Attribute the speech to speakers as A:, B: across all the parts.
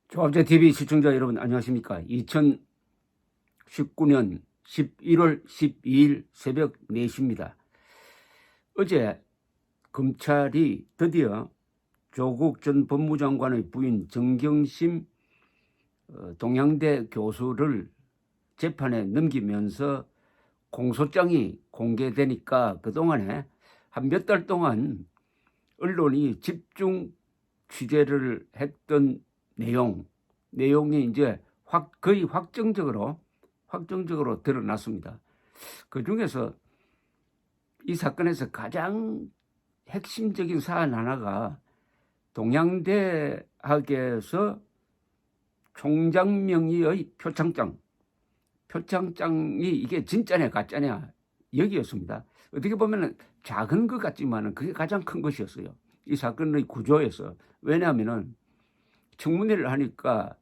A: 조합제TV 시청자 여러분 안녕하십니까. 2019년 11월 12일 새벽 4시입니다. 어제 검찰이 드디어 조국 전 법무장관의 부인 정경심 동양대 교수를 재판에 넘기면서 공소장이 공개되니까 그동안에 한 몇 달 동안 언론이 집중 취재를 했던 내용이 이제 거의 확정적으로 드러났습니다. 그 중에서 이 사건에서 가장 핵심적인 사안 하나가 동양대학에서 총장 명의의 표창장이 이게 진짜냐 가짜냐 여기였습니다. 어떻게 보면 작은 것 같지만 그게 가장 큰 것이었어요. 이 사건의 구조에서. 왜냐하면 청문회를 하니까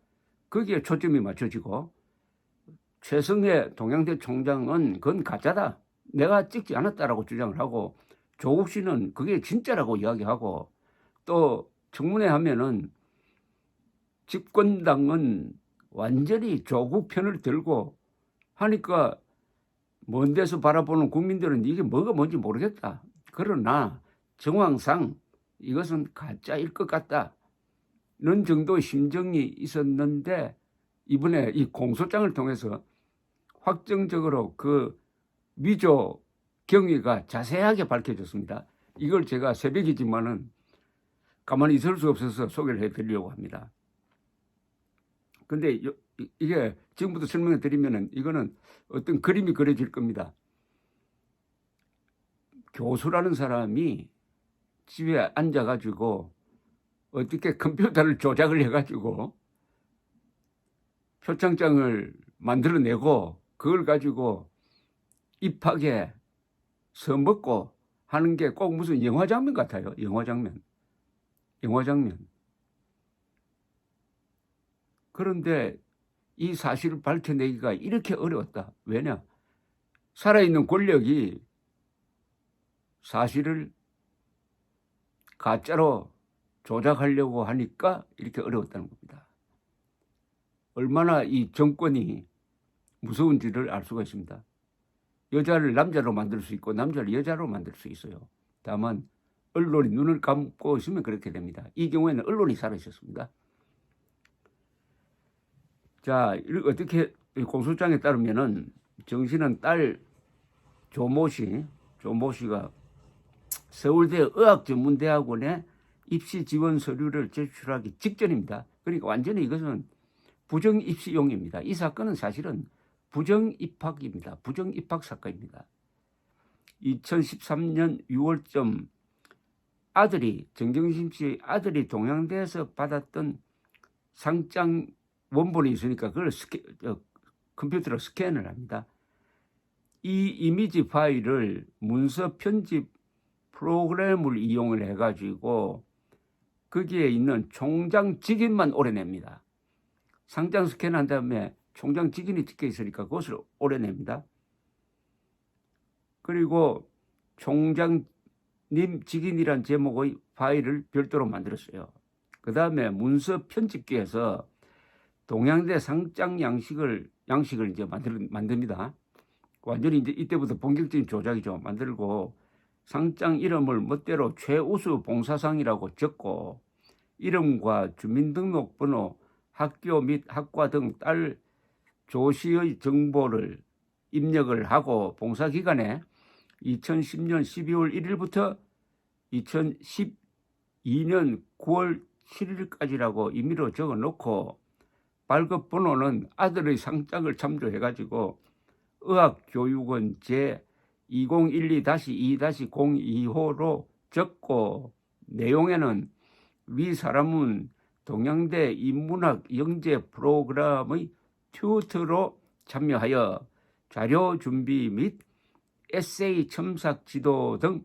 A: 거기에 초점이 맞춰지고 최성해 동양대 총장은 그건 가짜다, 내가 찍지 않았다라고 주장을 하고, 조국 씨는 그게 진짜라고 이야기하고, 또 청문회 하면은 집권당은 완전히 조국 편을 들고 하니까 먼 데서 바라보는 국민들은 이게 뭐가 뭔지 모르겠다. 그러나 정황상 이것은 가짜일 것 같다 는 정도의 심정이 있었는데, 이번에 이 공소장을 통해서 확정적으로 그 위조 경위가 자세하게 밝혀졌습니다. 이걸 제가 새벽이지만은 가만히 있을 수 없어서 소개를 해드리려고 합니다. 근데 이게 지금부터 설명해 드리면은 이거는 어떤 그림이 그려질 겁니다. 교수라는 사람이 집에 앉아가지고 어떻게 컴퓨터를 조작을 해가지고 표창장을 만들어내고 그걸 가지고 입학에 써먹고 하는 게 꼭 무슨 영화 장면 같아요. 영화 장면. 그런데 이 사실을 밝혀내기가 이렇게 어려웠다. 왜냐? 살아있는 권력이 사실을 가짜로 조작하려고 하니까 이렇게 어려웠다는 겁니다. 얼마나 이 정권이 무서운지를 알 수가 있습니다. 여자를 남자로 만들 수 있고 남자를 여자로 만들 수 있어요. 다만 언론이 눈을 감고 있으면 그렇게 됩니다. 이 경우에는 언론이 살아있었습니다. 자, 어떻게 공소장에 따르면은 정씨는 딸 조모 씨가 서울대 의학전문대학원에 입시 지원 서류를 제출하기 직전입니다. 그러니까 완전히 이것은 부정 입시용입니다. 이 사건은 사실은 부정 입학입니다. 부정 입학 사건입니다. 2013년 6월쯤 정경심 씨 아들이 동양대에서 받았던 상장 원본이 있으니까 그걸 컴퓨터로 스캔을 합니다. 이 이미지 파일을 문서 편집 프로그램을 이용을 해가지고 거기에 있는 총장 직인만 오려냅니다. 상장 스캔한 다음에 총장 직인이 찍혀 있으니까 그것을 오려냅니다. 그리고 총장님 직인이란 제목의 파일을 별도로 만들었어요. 그 다음에 문서 편집기에서 동양대 상장 양식을 이제 만듭니다. 완전히 이제 이때부터 본격적인 조작이죠. 만들고 상장 이름을 멋대로 최우수 봉사상이라고 적고 이름과 주민등록번호, 학교 및 학과 등 딸 조 씨의 정보를 입력을 하고 봉사기간에 2010년 12월 1일부터 2012년 9월 7일까지라고 임의로 적어놓고 발급번호는 아들의 상장을 참조해가지고 의학교육원 제2012-2-02호로 적고, 내용에는 위 사람은 동양대 인문학 영재 프로그램의 튜터로 참여하여 자료 준비 및 에세이 첨삭 지도 등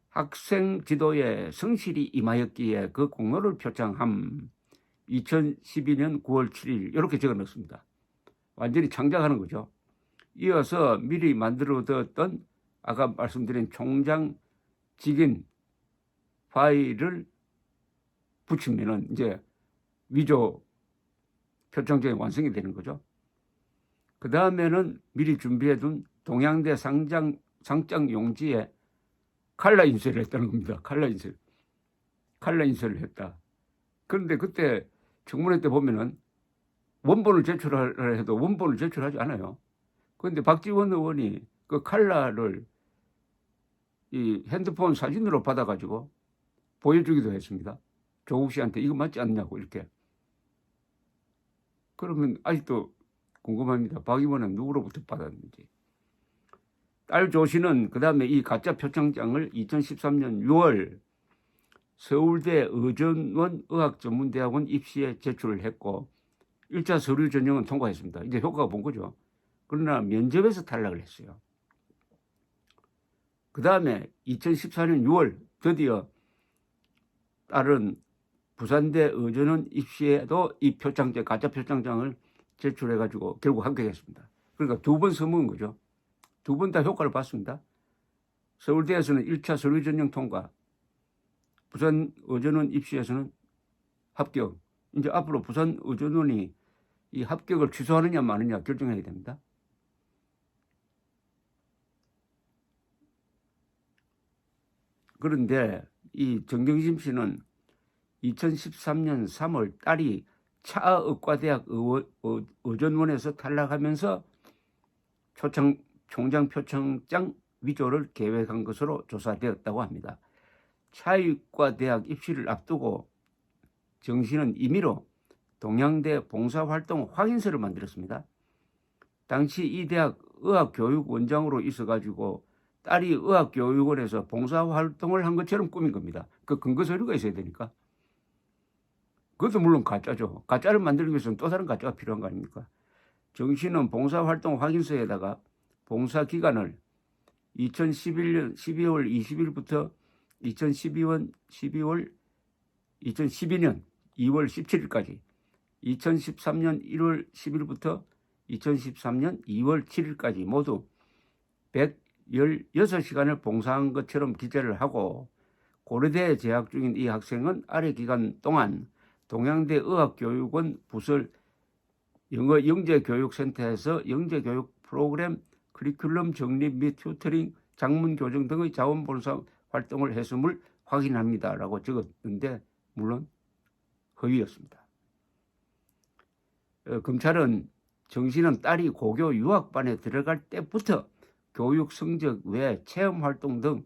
A: 학생 지도에 성실히 임하였기에 그 공로를 표창함. 2012년 9월 7일 이렇게 적어 넣습니다. 완전히 창작하는 거죠. 이어서 미리 만들어뒀던 아까 말씀드린 총장 직인 파일을 붙이면은 이제 위조 표창장이 완성이 되는 거죠. 그 다음에는 미리 준비해둔 동양대 상장 용지에 칼라 인쇄를 했다는 겁니다. 칼라 인쇄를 했다. 그런데 그때 청문회 때 보면은 원본을 제출하라 해도 원본을 제출하지 않아요. 그런데 박지원 의원이 그 칼라를 이 핸드폰 사진으로 받아가지고 보여주기도 했습니다. 조국 씨한테 이거 맞지 않냐고 이렇게. 그러면 아직도 궁금합니다. 박 의원은 누구로부터 받았는지. 딸 조 씨는 그 다음에 이 가짜 표창장을 2013년 6월 서울대 의전원 의학전문대학원 입시에 제출을 했고 1차 서류 전형은 통과했습니다. 이제 효과가 본 거죠. 그러나 면접에서 탈락을 했어요. 그 다음에 2014년 6월 드디어 딸은 부산대 의전원 입시에도 이 표창장, 가짜 표창장을 제출해가지고 결국 합격했습니다. 그러니까 2번 써먹은 거죠. 2번 다 효과를 봤습니다. 서울대에서는 1차 서류 전형 통과, 부산 의전원 입시에서는 합격. 이제 앞으로 부산 의전원이 이 합격을 취소하느냐 마느냐 결정해야 됩니다. 그런데 이 정경심 씨는 2013년 3월 딸이 차의과대학 의전원에서 탈락하면서 총장 표창장 위조를 계획한 것으로 조사되었다고 합니다. 차의과대학 입시를 앞두고 정 씨는 임의로 동양대 봉사활동 확인서를 만들었습니다. 당시 이 대학 의학교육원장으로 있어가지고 딸이 의학교육원에서 봉사활동을 한 것처럼 꾸민 겁니다. 그 근거 서류가 있어야 되니까. 그것도 물론 가짜죠. 가짜를 만들기 위해서는 또 다른 가짜가 필요한 거 아닙니까? 정 씨는 봉사활동 확인서에다가 봉사기간을 2011년 12월 20일부터 2012년 2월 17일까지 2013년 1월 10일부터 2013년 2월 7일까지 모두 116시간을 봉사한 것처럼 기재를 하고 고려대에 재학 중인 이 학생은 아래 기간 동안 동양대 의학교육원 부설 영어 영재교육센터에서 영재교육 프로그램 커리큘럼 정립 및 튜터링 장문 교정 등의 자원봉사 활동을 했음을 확인합니다라고 적었는데 물론 허위였습니다. 검찰은 정 씨는 딸이 고교 유학반에 들어갈 때부터 교육 성적 외 체험활동 등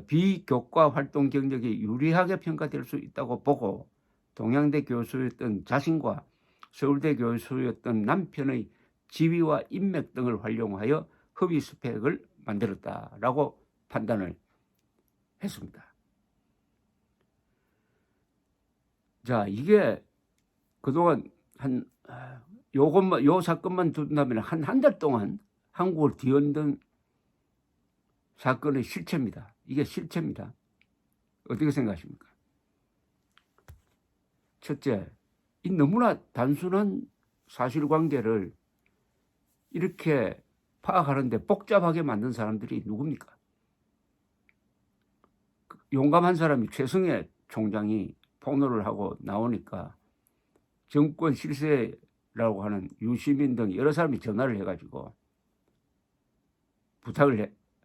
A: 비교과 활동 경력이 유리하게 평가될 수 있다고 보고 동양대 교수였던 자신과 서울대 교수였던 남편의 지위와 인맥 등을 활용하여 허위 스펙을 만들었다라고 판단을 했습니다. 자, 이게 그동안 요 사건만 둔다면 한 달 동안 한국을 뒤흔든 사건의 실체입니다. 이게 실체입니다. 어떻게 생각하십니까? 첫째, 이 너무나 단순한 사실관계를 이렇게 파악하는데 복잡하게 만든 사람들이 누굽니까? 용감한 사람이 최승혜 총장이 폭로를 하고 나오니까 정권 실세라고 하는 유시민 등 여러 사람이 전화를 해가지고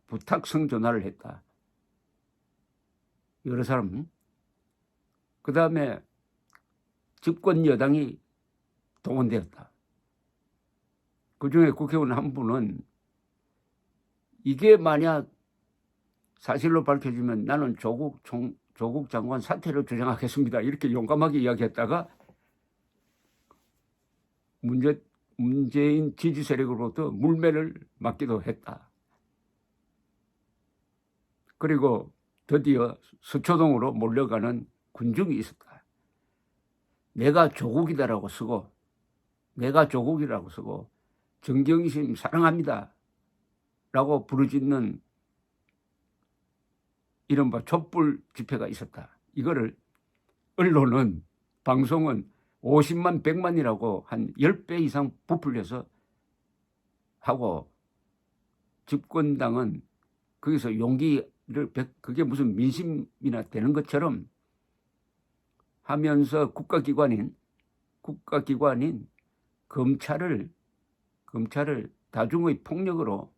A: 부탁성 전화를 했다. 여러 사람. 그 다음에 집권 여당이 동원되었다. 그 중에 국회의원 한 분은 이게 만약 사실로 밝혀지면 나는 조국 장관 사퇴를 주장하겠습니다. 이렇게 용감하게 이야기했다가 문재인 지지 세력으로부터 물매를 맞기도 했다. 그리고 드디어 서초동으로 몰려가는 군중이 있었다. 내가 조국이다라고 쓰고 내가 조국이라고 쓰고 정경심 사랑합니다 라고 부르짖는 이른바 촛불 집회가 있었다. 이거를 언론은 방송은 50만 100만이라고 한 10배 이상 부풀려서 하고 집권당은 거기서 용기를 그게 무슨 민심이나 되는 것처럼 하면서 국가기관인 국가기관인 검찰을 다중의 폭력으로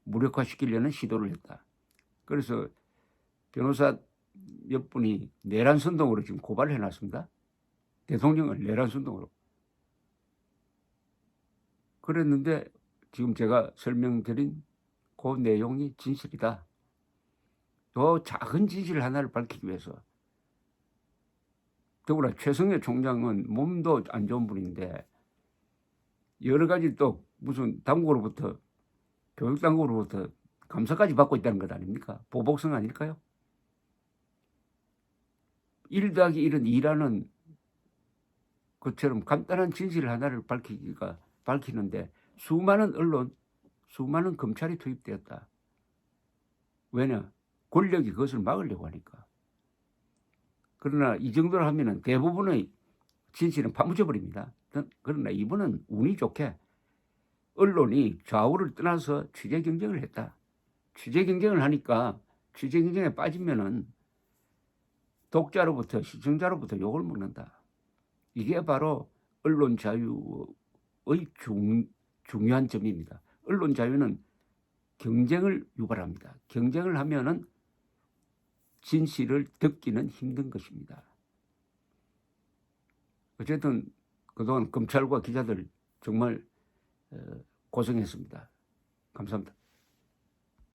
A: 무력화시키려는 시도를 했다. 그래서 변호사 몇 분이 내란 선동으로 지금 고발을 해놨습니다. 대통령을 내란 선동으로. 그랬는데 지금 제가 설명드린 그 내용이 진실이다. 더 작은 진실 하나를 밝히기 위해서. 더구나 최성해 총장은 몸도 안 좋은 분인데 여러 가지 또 무슨 당국으로부터 교육당국으로부터 감사까지 받고 있다는 것 아닙니까? 보복성 아닐까요? 1 더하기 1은 2라는 것처럼 간단한 진실 하나를 밝히는데 수많은 언론, 수많은 검찰이 투입되었다. 왜냐? 권력이 그것을 막으려고 하니까. 그러나 이 정도로 하면은 대부분의 진실은 파묻혀 버립니다. 그러나 이분은 운이 좋게 언론이 좌우를 떠나서 취재 경쟁을 했다. 취재 경쟁을 하니까 취재 경쟁에 빠지면은 독자로부터 시청자로부터 욕을 먹는다. 이게 바로 언론 자유의 중요한 점입니다. 언론 자유는 경쟁을 유발합니다. 경쟁을 하면은 진실을 듣기는 힘든 것입니다. 어쨌든 그동안 검찰과 기자들 정말 고생했습니다. 감사합니다.